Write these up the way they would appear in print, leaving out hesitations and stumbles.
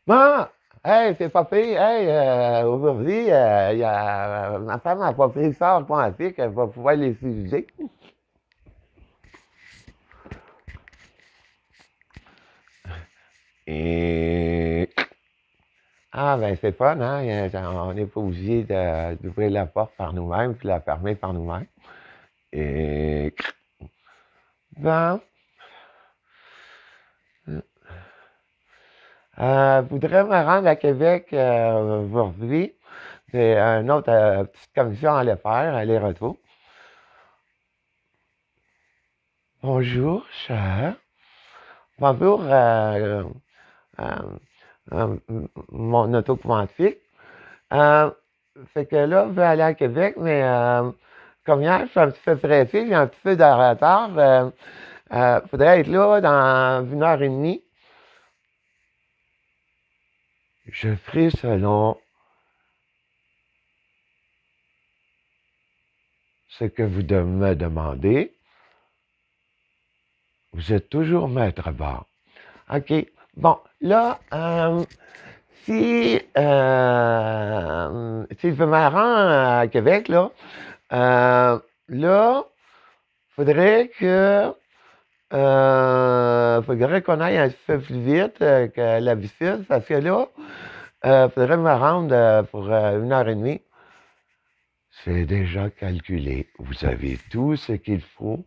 Bon, hey, c'est pas pire. Hey, aujourd'hui, ma femme n'a pas pris ça en automatique, elle va pouvoir les utiliser. Et. Ah, ben, c'est fun, hein? On n'est pas obligé d'ouvrir la porte par nous-mêmes puis la fermer par nous-mêmes. Et. Bon, je voudrais me rendre à Québec aujourd'hui. C'est une autre petite commission à aller faire, aller-retour. Bonjour, cher. Bonjour, euh, mon autocommande-fixe. Euh, Fait que là, je vais aller à Québec, mais comme hier, je suis un petit peu pressé, j'ai un petit peu de retard. Faudrait être là dans 1 heure et demie. Je ferai selon ce que vous me demandez. Vous êtes toujours maître à bord. OK. Bon, là, si je me rends à Québec, là, faudrait faudrait qu'on aille un petit peu plus vite que l'habitude, parce que là, faudrait me rendre pour 1 heure et demie. C'est déjà calculé. Vous avez tout ce qu'il faut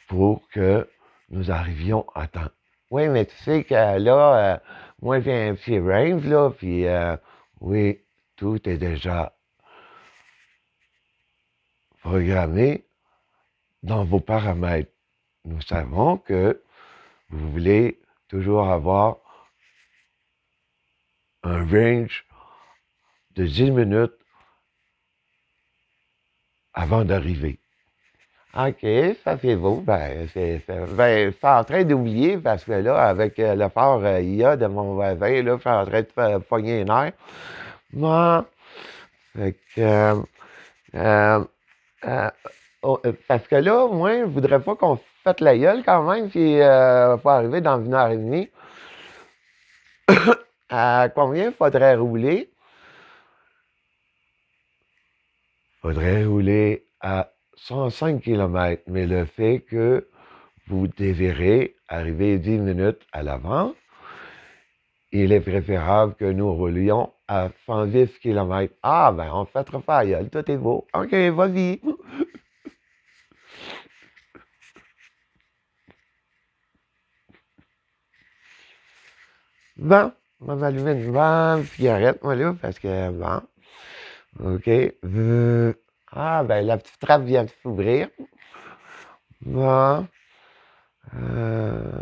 pour que nous arrivions à temps. Oui, mais tu sais que là, moi, j'ai un petit range, là, puis oui, tout est déjà programmé dans vos paramètres. Nous savons que vous voulez toujours avoir un range de 10 minutes avant d'arriver. OK, ça c'est beau. Ben, je suis en train d'oublier parce que là, avec le fort IA de mon voisin, là, je suis en train de pogner une heure. Moi, fait que, euh, euh, parce que là, moi, je voudrais pas qu'on fasse la gueule quand même, puis faut arriver dans 1 heure et demie. À combien faudrait rouler? Faudrait rouler à 105 km, mais le fait que vous déverrez arriver 10 minutes à l'avant, il est préférable que nous roulions à 110 km. Ah, ben, on fait trop faire, tout est beau. OK, vas-y. Bon, on va allumer une bonne cigarette, moi, là, parce que, bon, OK. Ah, ben, la petite trappe vient de s'ouvrir. Bon. Euh,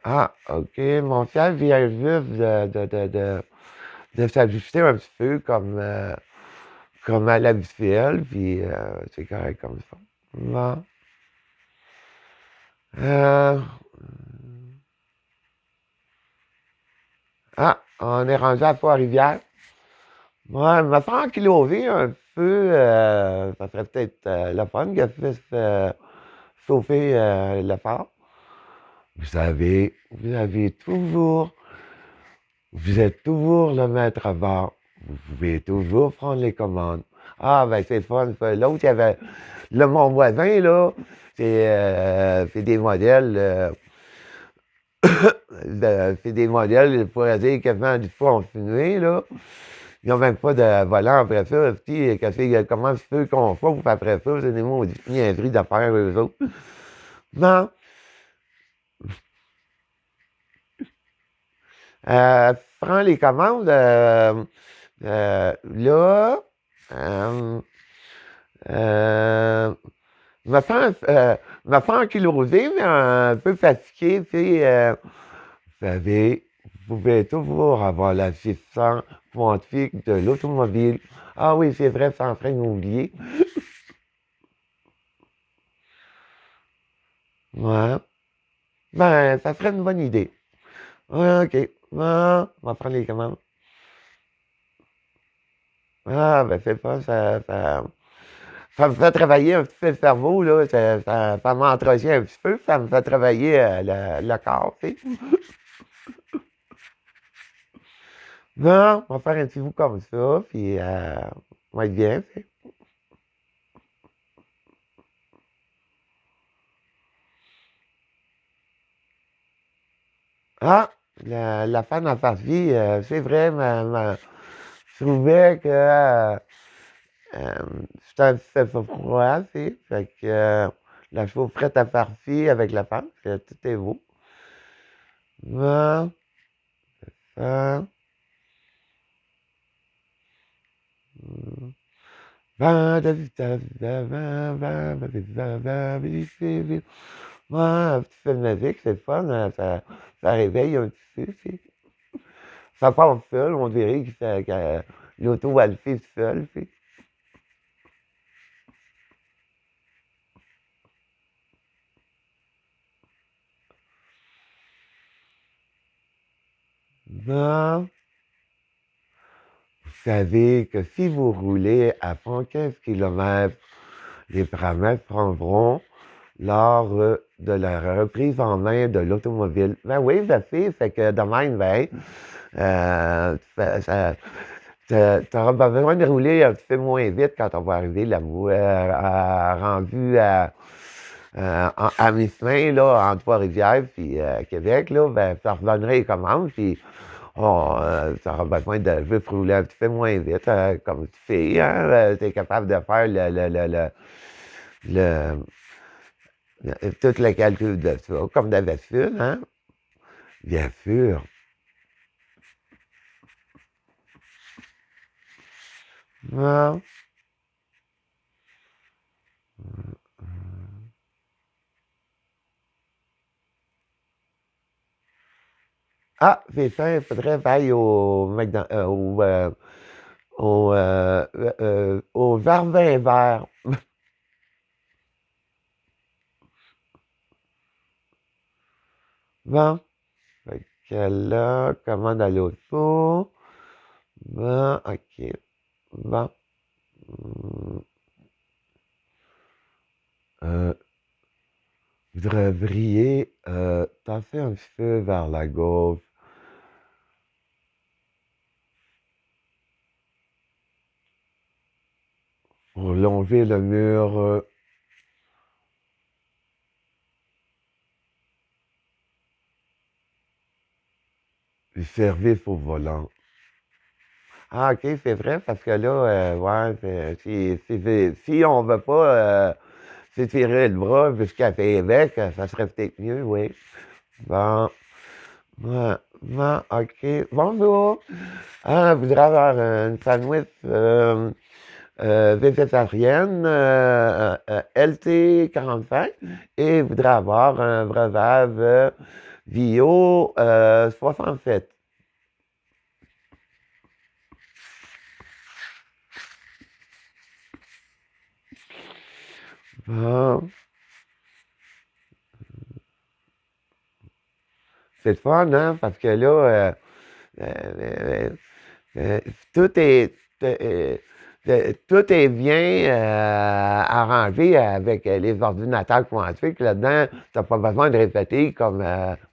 ah, OK. Mon fiel vient juste de s'ajuster un petit peu comme à l'habituel, puis c'est correct comme ça. Bon. Euh, on est rendu à Trois-Rivières. Ouais, me faire enquiloser un peu, ça serait peut-être le fun que je puisse chauffer le phare. Vous êtes toujours le maître à bord. Vous pouvez toujours prendre les commandes. Ah, ben c'est le fun. L'autre, il y avait, mon voisin, là, c'est des modèles, c'est des modèles, je pourrais dire, quasiment du fond en fumée, là. Ils n'ont même pas de volant après ça. Puis, comment tu peux qu'on fasse après ça? C'est des mots niaiseries d'affaires, eux autres. Bon, prends les commandes. Là, euh, euh, me sens, me sens ankylosé, mais un peu fatigué, tu sais. Vous savez, vous pouvez toujours avoir l'assistant quantique de l'automobile. Ah oui, c'est vrai, c'est en train de m'oublier. Ouais. Ben, ça serait une bonne idée. Ouais, OK. Ah, on va prendre les commandes. Ah, ben c'est pas, ça Ça me fait travailler un petit peu le cerveau, là. Ça m'entretient un petit peu, ça me fait travailler le corps, tu sais. Non, on va faire un petit bout comme ça, puis on va être bien, tu sais. Ah, la fan à partie, c'est vrai, je trouvais que c'était un petit peu froid, tu sais. Fait que la chaufferette à partie avec la femme, tout est beau. Bon, ça. Ouais, un petit peu de musique, c'est le fun, hein, ça réveille un petit peu, tu sais. Ça part seul, on dirait que l'auto, elle le fait seule, tu sais. Non, vous savez que si vous roulez à 115 km, les paramètres prendront lors de la reprise en main de l'automobile. Ben oui, ça fait que demain, ben, t'auras pas besoin de rouler un petit peu moins vite quand on va arriver là-bas, rendu à mi-chemin, là, entre Trois-Rivières puis Québec, là, ben, ça redonnerait les commandes, puis t'auras besoin de juste rouler un petit peu moins vite, comme tu fais, hein, t'es capable de faire le, tout le calcul de ça, comme d'habitude, hein, bien sûr. Non. Ah, c'est ça, il faudrait que j'aille au McDonald's, au jardin vert. Bon, fait que là, commande à l'auto. Bon, ok. Bon. Hum, Euh, vous devriez tasser un petit peu vers la gauche pour longer le mur du service au volant. Ah, ok, c'est vrai, parce que là, ouais, si on veut pas s'étirer le bras jusqu'à Québec, ça serait peut-être mieux, oui. Bon, ouais, bon, ok. Bonjour. Ah, je voudrais avoir une sandwich végétarienne LT45 et je voudrais avoir un breuvage bio 67. Bon, c'est le fun, hein, parce que là, euh, euh, Euh, tout est, tout est bien arrangé avec les ordinateurs quantiques. Là-dedans, tu n'as pas besoin de répéter comme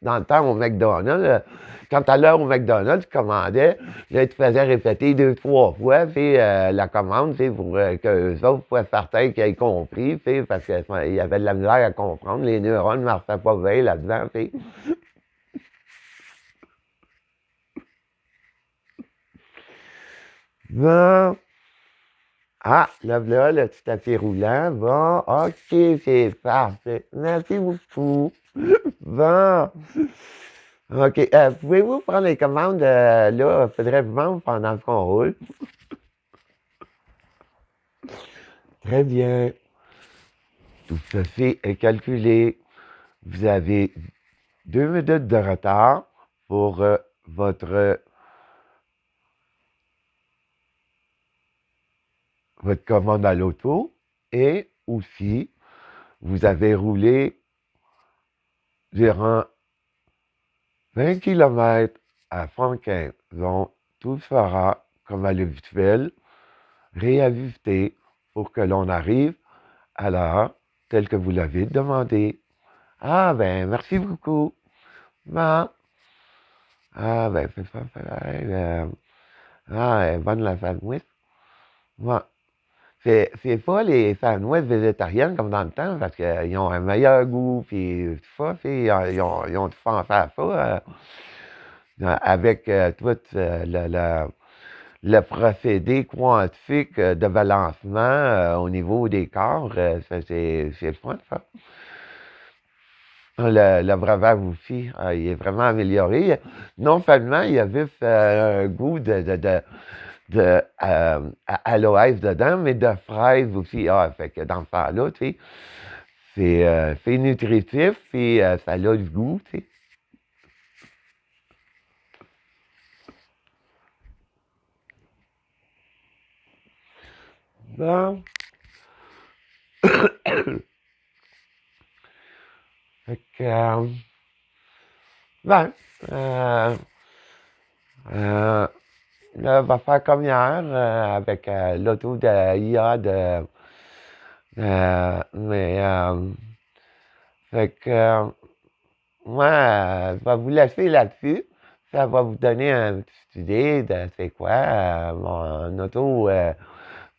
dans le temps au McDonald's. Quand tu allais au McDonald's, tu commandais, là, tu faisais répéter deux, trois fois, puis la commande, pour que eux autres soient certains qu'ils aient compris, parce qu'il y avait de la misère à comprendre. Les neurones ne marchaient pas bien là-dedans. Bon. Ah, là, le petit tapis roulant. Bon, OK, c'est parfait. Merci beaucoup. Bon. OK. Pouvez-vous prendre les commandes? Là, il faudrait vendre pendant qu'on roule. Très bien. Tout ceci est calculé. Vous avez 2 minutes de retard pour votre, votre commande à l'auto. Et aussi, vous avez roulé durant 20 km à 115. Donc, tout sera, comme à l'habituel, réajusté pour que l'on arrive Alors, tel que vous l'avez demandé. Ah, ben, merci beaucoup. Bon. Ah, ben, c'est ça, c'est vrai. Ah, elle est bonne la sandwich. Bon. C'est pas les sandwichs végétariennes comme dans le temps, parce qu'ils ont un meilleur goût, puis tout ça, puis ils ont tout pensé à ça, avec tout le procédé quantique de balancement au niveau des corps. C'est le fun, ça. Le breuvage aussi, il est vraiment amélioré. Non seulement il y a juste un goût de aloès dedans, mais de fraise aussi. Ah, fait que dans ce temps-là, tu sais, c'est nutritif, puis ça a du goût, tu sais. Bon. Fait que, ben, euh, euh, là, on va faire comme hier avec l'auto de IA mais, fait que, moi, je vais vous laisser là-dessus. Ça va vous donner une petite idée de c'est quoi mon auto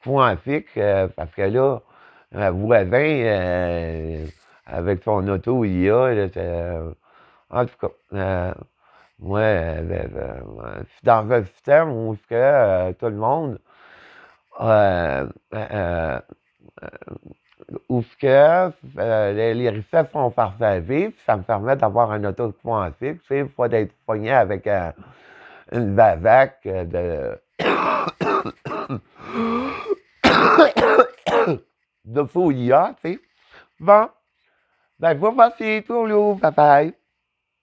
quantique, parce que là, un voisin, avec son auto IA, là, en tout cas, moi, je suis dans un système où que, tout le monde, euh, euh, où ce que les recettes sont partagées, puis ça me permet d'avoir un auto quantique, tu sais, pas d'être pogné avec une bavac de faux IA, tu sais. Bon, ben, je vous remercie, tout le bye bye.